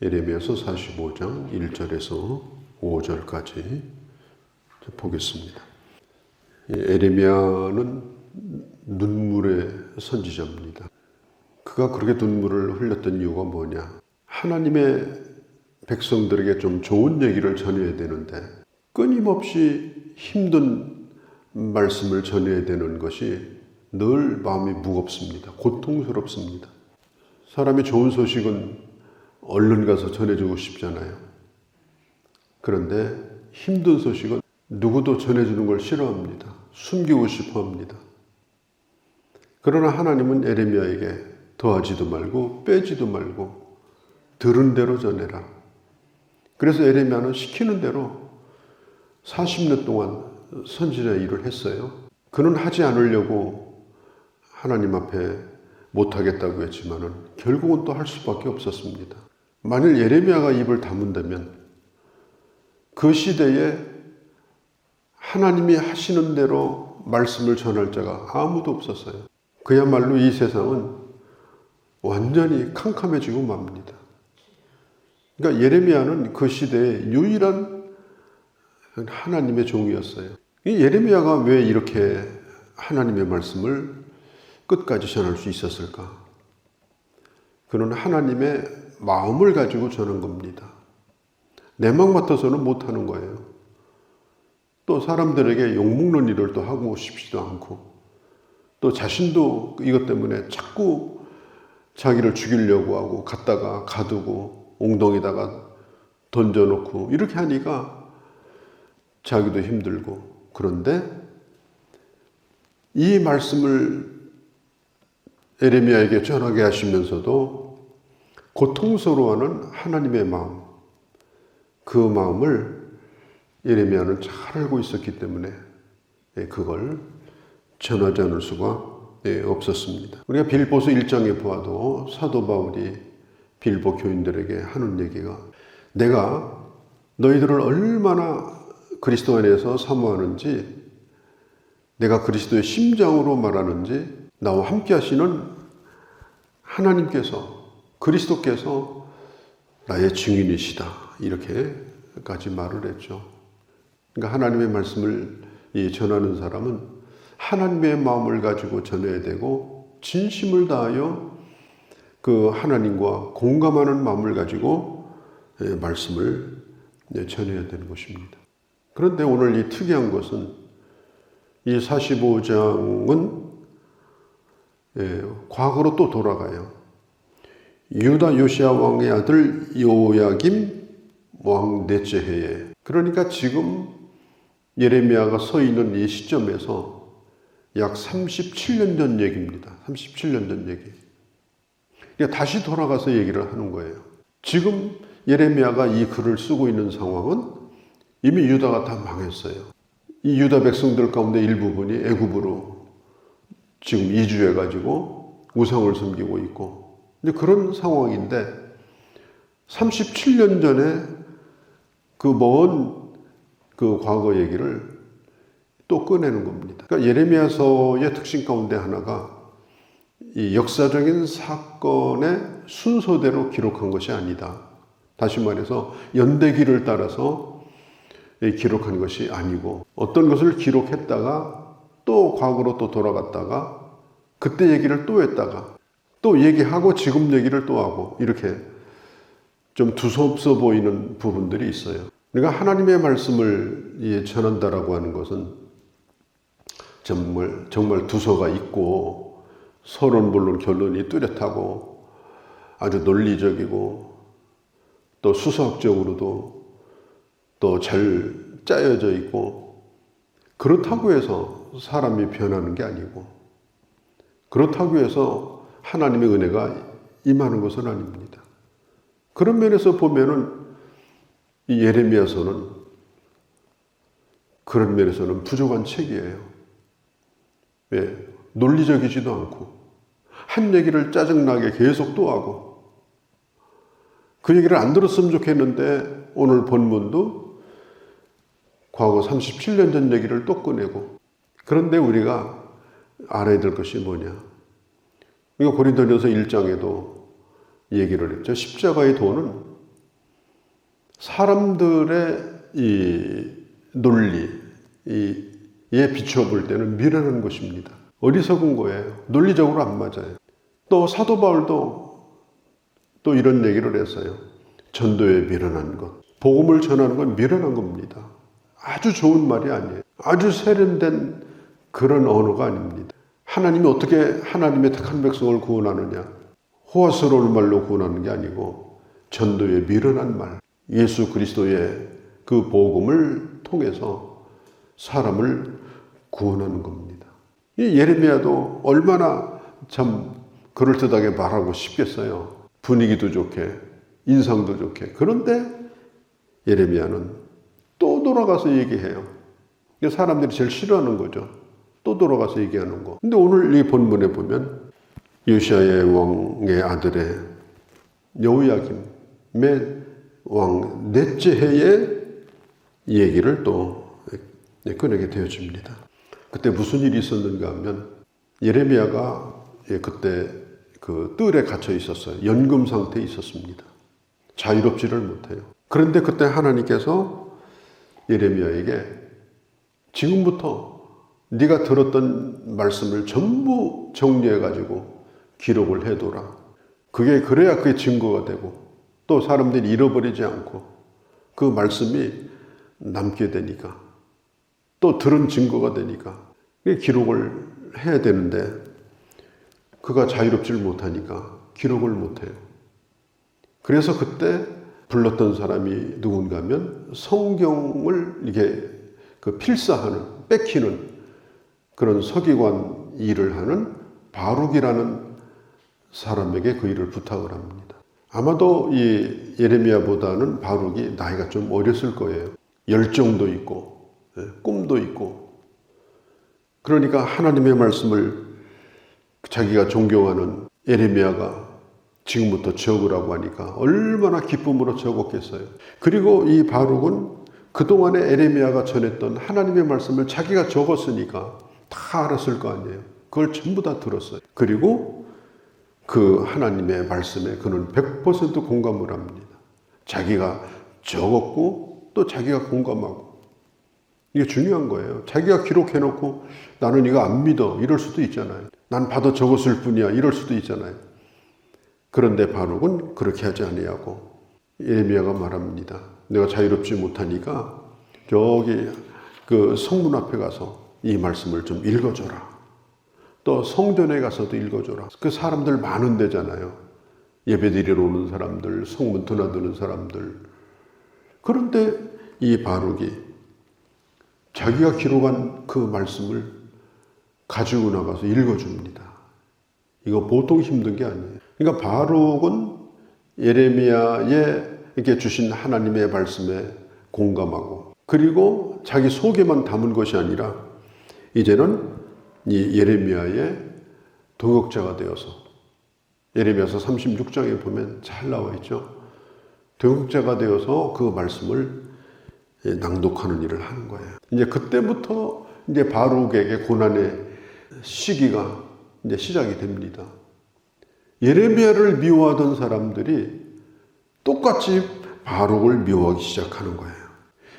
예레미야서 45장 1절에서 5절까지 보겠습니다. 예레미야는 눈물의 선지자입니다. 그가 그렇게 눈물을 흘렸던 이유가 뭐냐? 하나님의 백성들에게 좀 좋은 얘기를 전해야 되는데 끊임없이 힘든 말씀을 전해야 되는 것이 늘 마음이 무겁습니다. 고통스럽습니다. 사람이 좋은 소식은 얼른 가서 전해주고 싶잖아요. 그런데 힘든 소식은 누구도 전해주는 걸 싫어합니다. 숨기고 싶어 합니다. 그러나 하나님은 예레미야에게 더하지도 말고 빼지도 말고 들은 대로 전해라. 그래서 예레미야는 시키는 대로 40년 동안 선지자 일을 했어요. 그는 하지 않으려고 하나님 앞에 못하겠다고 했지만은 결국은 또 할 수밖에 없었습니다. 만일 예레미야가 입을 다문다면 그 시대에 하나님이 하시는 대로 말씀을 전할 자가 아무도 없었어요. 그야말로 이 세상은 완전히 캄캄해지고 맙니다. 그러니까 예레미야는 그 시대의 유일한 하나님의 종이었어요. 이 예레미야가 왜 이렇게 하나님의 말씀을 끝까지 전할 수 있었을까? 그는 하나님의 마음을 가지고 전한 겁니다. 내 맘 같아서는 못하는 거예요. 또 사람들에게 욕먹는 일을 또 하고 싶지도 않고 또 자신도 이것 때문에 자꾸 자기를 죽이려고 하고 갔다가 가두고 엉덩이다가 던져놓고 이렇게 하니까 자기도 힘들고 그런데 이 말씀을 예레미야에게 전하게 하시면서도 고통스러워하는 하나님의 마음 그 마음을 예레미야는 잘 알고 있었기 때문에 그걸 전하지 않을 수가 없었습니다. 우리가 빌보서 1장에 보아도 사도 바울이 빌보 교인들에게 하는 얘기가 내가 너희들을 얼마나 그리스도 안에서 사모하는지 내가 그리스도의 심장으로 말하는지 나와 함께 하시는 하나님께서 그리스도께서 나의 증인이시다 이렇게까지 말을 했죠. 그러니까 하나님의 말씀을 전하는 사람은 하나님의 마음을 가지고 전해야 되고 진심을 다하여 그 하나님과 공감하는 마음을 가지고 말씀을 전해야 되는 것입니다. 그런데 오늘 이 특이한 것은 이 45장은 과거로 또 돌아가요. 유다 요시야 왕의 아들 요야김 왕 넷째 해에 그러니까 지금 예레미야가 서 있는 이 시점에서 약 37년 전 얘기입니다. 37년 전 얘기. 그러니까 다시 돌아가서 얘기를 하는 거예요. 지금 예레미야가 이 글을 쓰고 있는 상황은 이미 유다가 다 망했어요. 이 유다 백성들 가운데 일부분이 애굽으로 지금 이주해가지고 우상을 섬기고 있고 근데 그런 상황인데 37년 전에 그 먼 그 과거 얘기를 또 꺼내는 겁니다. 그러니까 예레미야서의 특징 가운데 하나가 이 역사적인 사건의 순서대로 기록한 것이 아니다. 다시 말해서 연대기를 따라서 기록한 것이 아니고 어떤 것을 기록했다가 또 과거로 또 돌아갔다가 그때 얘기를 또 했다가 또 얘기하고 지금 얘기를 또 하고 이렇게 좀 두서없어 보이는 부분들이 있어요. 그러니까 하나님의 말씀을 전한다라고 하는 것은 정말 두서가 있고 서론 물론 결론이 뚜렷하고 아주 논리적이고 또 수사학적으로도 또 잘 짜여져 있고 그렇다고 해서 사람이 변하는 게 아니고 그렇다고 해서 하나님의 은혜가 임하는 것은 아닙니다. 그런 면에서 보면은 이 예레미야서는 그런 면에서는 부족한 책이에요. 왜? 논리적이지도 않고 한 얘기를 짜증나게 계속 또 하고 그 얘기를 안 들었으면 좋겠는데 오늘 본문도 과거 37년 전 얘기를 또 꺼내고 그런데 우리가 알아야 될 것이 뭐냐? 이거 고린도전서 1장에도 얘기를 했죠. 십자가의 도는 사람들의 이 논리에 비추어 볼 때는 미련한 것입니다. 어리석은 거예요. 논리적으로 안 맞아요. 또 사도 바울도 또 이런 얘기를 했어요. 전도에 미련한 것. 복음을 전하는 건 미련한 겁니다. 아주 좋은 말이 아니에요. 아주 세련된 그런 언어가 아닙니다. 하나님이 어떻게 하나님의 택한 백성을 구원하느냐. 호화스러운 말로 구원하는 게 아니고 전도에 미련한 말. 예수 그리스도의 그 복음을 통해서 사람을 구원하는 겁니다. 이 예레미야도 얼마나 참 그럴듯하게 말하고 싶겠어요. 분위기도 좋게, 인상도 좋게. 그런데 예레미야는 또 돌아가서 얘기해요. 사람들이 제일 싫어하는 거죠. 또 돌아가서 얘기하는 거. 근데 오늘 이 본문에 보면 요시야의 왕의 아들의 여호야김의 왕 넷째 해에 얘기를 또 꺼내게 되어집니다. 그때 무슨 일이 있었는가 하면 예레미야가 그때 그 뜰에 갇혀 있었어요. 연금 상태에 있었습니다. 자유롭지를 못해요. 그런데 그때 하나님께서 예레미야에게 지금부터 네가 들었던 말씀을 전부 정리해가지고 기록을 해둬라. 그래야 그게 증거가 되고 또 사람들이 잃어버리지 않고 그 말씀이 남게 되니까 또 들은 증거가 되니까 기록을 해야 되는데 그가 자유롭지를 못하니까 기록을 못해요. 그래서 그때 불렀던 사람이 누군가 하면 성경을 이게 그 필사하는, 뺏기는 그런 서기관 일을 하는 바룩이라는 사람에게 그 일을 부탁을 합니다. 아마도 이 예레미야보다는 바룩이 나이가 좀 어렸을 거예요. 열정도 있고 꿈도 있고 그러니까 하나님의 말씀을 자기가 존경하는 예레미야가 지금부터 적으라고 하니까 얼마나 기쁨으로 적었겠어요. 그리고 이 바룩은 그동안에 예레미야가 전했던 하나님의 말씀을 자기가 적었으니까 다 알았을 거 아니에요. 그걸 전부 다 들었어요. 그리고 그 하나님의 말씀에 그는 100% 공감을 합니다. 자기가 적었고 또 자기가 공감하고 이게 중요한 거예요. 자기가 기록해놓고 나는 이거 안 믿어 이럴 수도 있잖아요. 난 받아 적었을 뿐이야 이럴 수도 있잖아요. 그런데 바룩은 그렇게 하지 아니하고 예레미야가 말합니다. 내가 자유롭지 못하니까 저기 그 성문 앞에 가서 이 말씀을 좀 읽어줘라. 또 성전에 가서도 읽어줘라. 그 사람들 많은 데잖아요. 예배드리러 오는 사람들, 성문 드나드는 사람들. 그런데 이 바룩이 자기가 기록한 그 말씀을 가지고 나가서 읽어줍니다. 이거 보통 힘든 게 아니에요. 그러니까 바룩은 예레미야에 주신 하나님의 말씀에 공감하고 그리고 자기 속에만 담은 것이 아니라 이제는 이 예레미야의 동역자가 되어서 예레미야서 36장에 보면 잘 나와 있죠. 동역자가 되어서 그 말씀을 낭독하는 일을 하는 거예요. 이제 그때부터 이제 바룩에게 고난의 시기가 이제 시작이 됩니다. 예레미야를 미워하던 사람들이 똑같이 바룩을 미워하기 시작하는 거예요.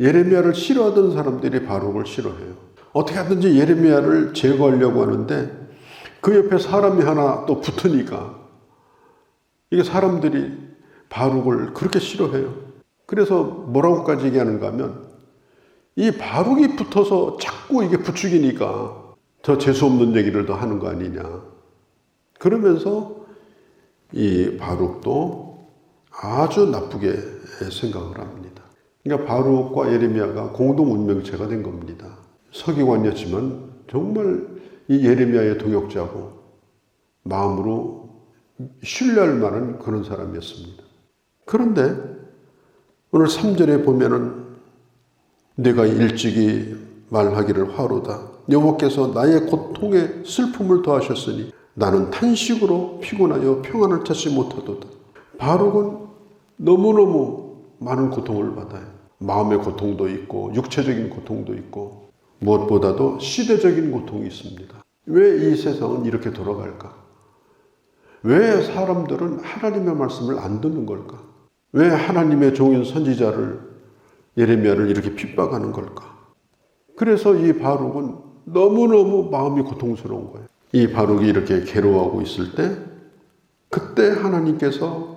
예레미야를 싫어하던 사람들이 바룩을 싫어해요. 어떻게 하든지 예레미야를 제거하려고 하는데 그 옆에 사람이 하나 또 붙으니까 이게 사람들이 바룩을 그렇게 싫어해요. 그래서 뭐라고까지 얘기하는가 하면 이 바룩이 붙어서 자꾸 이게 부추기니까 더 재수없는 얘기를 더 하는 거 아니냐. 그러면서 이 바룩도 아주 나쁘게 생각을 합니다. 그러니까 바룩과 예레미야가 공동 운명체가 된 겁니다. 서기관이었지만 정말 이 예레미야의 동역자고 마음으로 신뢰할 만한 그런 사람이었습니다. 그런데 오늘 3절에 보면은 내가 일찍이 말하기를 화로다. 여호와께서 나의 고통에 슬픔을 더하셨으니 나는 탄식으로 피곤하여 평안을 찾지 못하도다. 바룩은 너무너무 많은 고통을 받아요. 마음의 고통도 있고 육체적인 고통도 있고 무엇보다도 시대적인 고통이 있습니다. 왜 이 세상은 이렇게 돌아갈까? 왜 사람들은 하나님의 말씀을 안 듣는 걸까? 왜 하나님의 종인 선지자를 예레미야를 이렇게 핍박하는 걸까? 그래서 이 바룩은 너무너무 마음이 고통스러운 거예요. 이 바룩이 이렇게 괴로워하고 있을 때 그때 하나님께서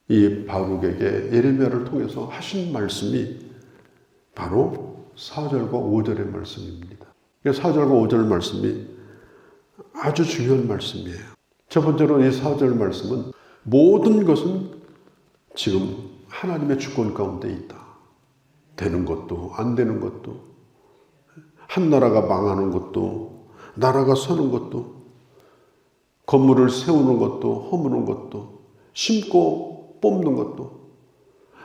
이 바룩에게 예레미야를 통해서 하신 말씀이 바로 4절과 5절의 말씀입니다. 4절과 5절 말씀이 아주 중요한 말씀이에요. 첫 번째로 이 4절 말씀은 모든 것은 지금 하나님의 주권 가운데 있다. 되는 것도 안 되는 것도, 한 나라가 망하는 것도, 나라가 서는 것도, 건물을 세우는 것도, 허무는 것도, 심고 뽑는 것도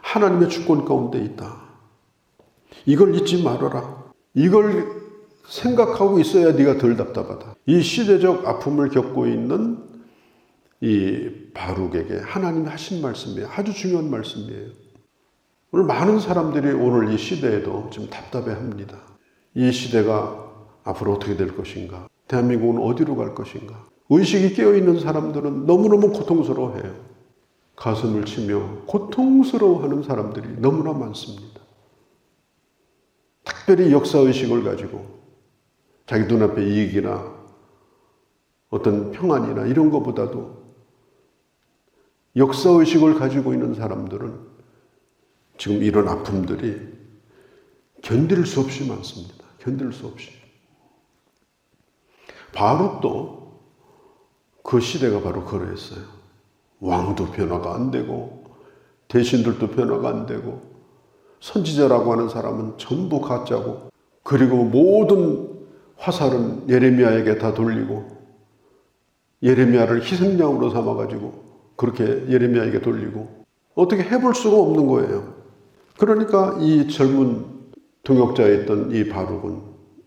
하나님의 주권 가운데 있다. 이걸 잊지 말아라. 이걸 생각하고 있어야 네가 덜 답답하다. 이 시대적 아픔을 겪고 있는 이 바룩에게 하나님이 하신 말씀이에요. 아주 중요한 말씀이에요. 오늘 많은 사람들이 오늘 이 시대에도 지금 답답해합니다. 이 시대가 앞으로 어떻게 될 것인가? 대한민국은 어디로 갈 것인가? 의식이 깨어있는 사람들은 너무너무 고통스러워해요. 가슴을 치며 고통스러워하는 사람들이 너무나 많습니다. 특별히 역사의식을 가지고 자기 눈앞의 이익이나 어떤 평안이나 이런 것보다도 역사의식을 가지고 있는 사람들은 지금 이런 아픔들이 견딜 수 없이 많습니다. 견딜 수 없이. 바룩도 그 시대가 바로 그러했어요. 왕도 변화가 안 되고 대신들도 변화가 안 되고 선지자라고 하는 사람은 전부 가짜고 그리고 모든 화살은 예레미야에게 다 돌리고 예레미야를 희생양으로 삼아가지고 그렇게 예레미야에게 돌리고 어떻게 해볼 수가 없는 거예요. 그러니까 이 젊은 동역자였던 이 바룩은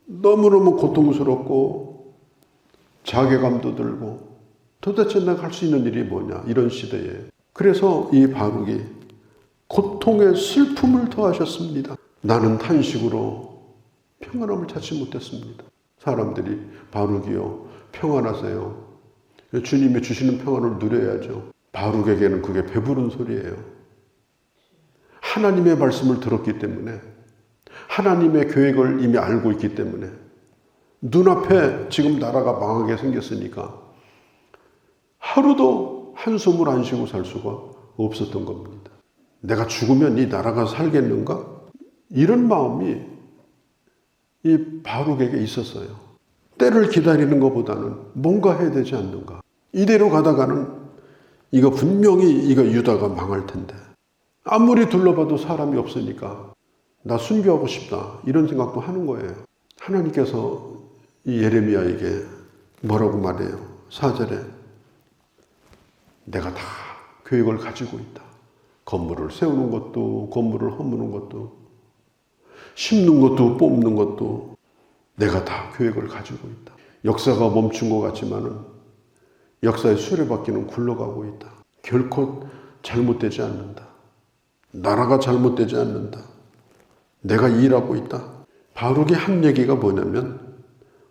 너무너무 고통스럽고 자괴감도 들고 도대체 내가 할 수 있는 일이 뭐냐 이런 시대에. 그래서 이 바룩이 고통의 슬픔을 더하셨습니다. 나는 탄식으로 평안함을 찾지 못했습니다. 사람들이 바룩이요 평안하세요. 주님이 주시는 평안을 누려야죠. 바룩에게는 그게 배부른 소리예요. 하나님의 말씀을 들었기 때문에 하나님의 계획을 이미 알고 있기 때문에 눈앞에 지금 나라가 망하게 생겼으니까 하루도 한숨을 안 쉬고 살 수가 없었던 겁니다. 내가 죽으면 이 나라가 살겠는가? 이런 마음이 이 바룩에게 있었어요. 때를 기다리는 것보다는 뭔가 해야 되지 않는가? 이대로 가다가는 이거 분명히 이거 유다가 망할 텐데 아무리 둘러봐도 사람이 없으니까 나 순교하고 싶다 이런 생각도 하는 거예요. 하나님께서 이 예레미야에게 뭐라고 말해요? 4절에 내가 다 계획을 가지고 있다. 건물을 세우는 것도 건물을 허무는 것도 심는 것도 뽑는 것도 내가 다 계획을 가지고 있다. 역사가 멈춘 것 같지만은 역사의 수레바퀴는 굴러가고 있다. 결코 잘못되지 않는다. 나라가 잘못되지 않는다. 내가 일하고 있다. 바룩이 한 얘기가 뭐냐면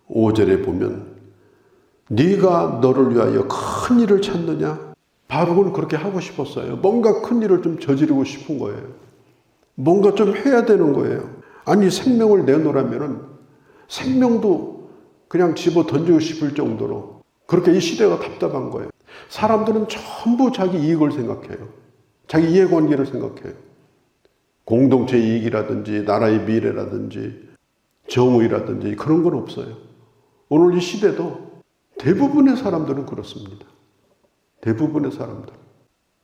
5절에 보면 네가 너를 위하여 큰 일을 찾느냐? 바룩은 그렇게 하고 싶었어요. 뭔가 큰 일을 좀 저지르고 싶은 거예요. 뭔가 좀 해야 되는 거예요. 아니 생명을 내놓으라면은 생명도 그냥 집어 던지고 싶을 정도로 그렇게 이 시대가 답답한 거예요. 사람들은 전부 자기 이익을 생각해요. 자기 이해관계를 생각해요. 공동체 이익이라든지 나라의 미래라든지 정의라든지 그런 건 없어요. 오늘 이 시대도 대부분의 사람들은 그렇습니다. 대부분의 사람들.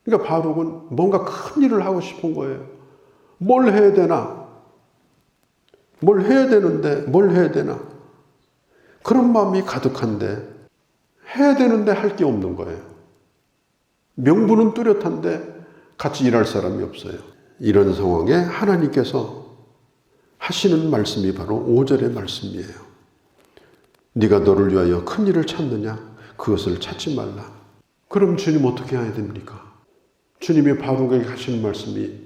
그러니까 바룩은 뭔가 큰 일을 하고 싶은 거예요. 뭘 해야 되나? 뭘 해야 되는데 뭘 해야 되나? 그런 마음이 가득한데 해야 되는데 할 게 없는 거예요. 명분은 뚜렷한데 같이 일할 사람이 없어요. 이런 상황에 하나님께서 하시는 말씀이 바로 5절의 말씀이에요. 네가 너를 위하여 큰 일을 찾느냐? 그것을 찾지 말라. 그럼 주님 어떻게 해야 됩니까? 주님이 바룩에게 하시는 말씀이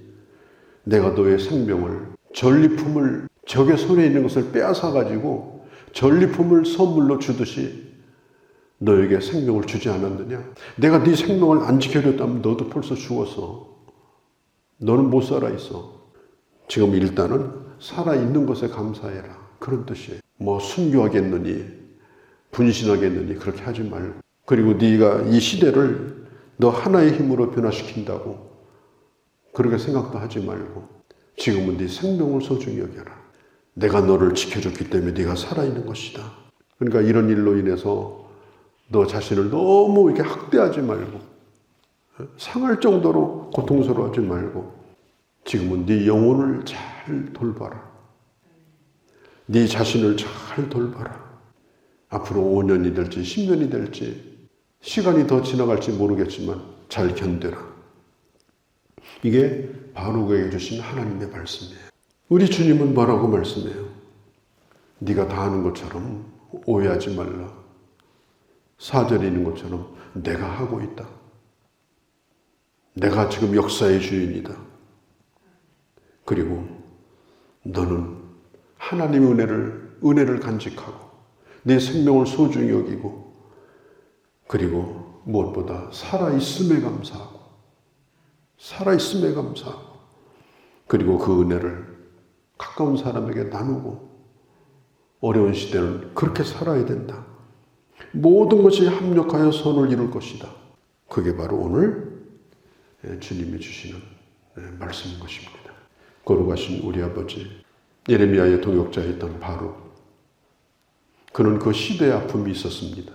내가 너의 생명을 전리품을 적의 손에 있는 것을 빼앗아 가지고 전리품을 선물로 주듯이 너에게 생명을 주지 않았느냐? 내가 네 생명을 안 지켜줬다면 너도 벌써 죽었어. 너는 못 살아 있어. 지금 일단은 살아있는 것에 감사해라. 그런 뜻이에요. 뭐 순교하겠느니 분신하겠느니 그렇게 하지 말고, 그리고 네가 이 시대를 너 하나의 힘으로 변화시킨다고 그렇게 생각도 하지 말고, 지금은 네 생명을 소중히 여겨라. 내가 너를 지켜줬기 때문에 네가 살아있는 것이다. 그러니까 이런 일로 인해서 너 자신을 너무 이렇게 학대하지 말고, 상할 정도로 고통스러워하지 말고, 지금은 네 영혼을 잘 돌봐라. 네 자신을 잘 돌봐라. 앞으로 5년이 될지 10년이 될지 시간이 더 지나갈지 모르겠지만 잘 견뎌라. 이게 바로그에게 주신 하나님의 말씀이에요. 우리 주님은 뭐라고 말씀해요? 네가 다 아는 것처럼 오해하지 말라. 4절에 있는 것처럼 내가 하고 있다. 내가 지금 역사의 주인이다. 그리고 너는 하나님의 은혜를 간직하고 내 생명을 소중히 여기고, 그리고 무엇보다 살아있음에 감사하고, 그리고 그 은혜를 가까운 사람에게 나누고, 어려운 시대는 그렇게 살아야 된다. 모든 것이 합력하여 선을 이룰 것이다. 그게 바로 오늘 주님이 주시는 말씀인 것입니다. 거룩하신 우리 아버지, 예레미야의 동역자였던 바룩, 그는 그 시대의 아픔이 있었습니다.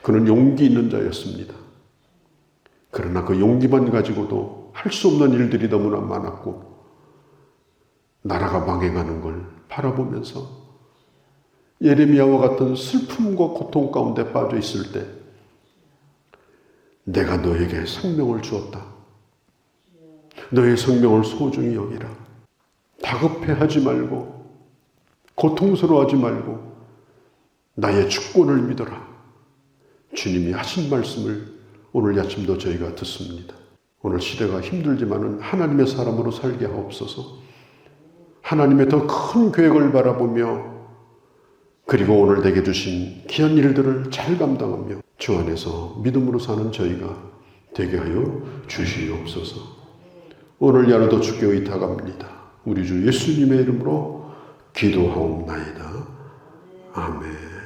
그는 용기 있는 자였습니다. 그러나 그 용기만 가지고도 할 수 없는 일들이 너무나 많았고, 나라가 망해가는 걸 바라보면서 예레미야와 같은 슬픔과 고통 가운데 빠져 있을 때, 내가 너에게 생명을 주었다. 너의 생명을 소중히 여기라. 다급해하지 말고 고통스러워하지 말고 나의 주권을 믿어라. 주님이 하신 말씀을 오늘 아침도 저희가 듣습니다. 오늘 시대가 힘들지만은 하나님의 사람으로 살게 하옵소서. 하나님의 더 큰 계획을 바라보며, 그리고 오늘 내게 주신 귀한 일들을 잘 감당하며 주 안에서 믿음으로 사는 저희가 되게 하여 주시옵소서. 오늘 야로도 주께 의탁합니다. 우리 주 예수님의 이름으로 기도하옵나이다. 아멘.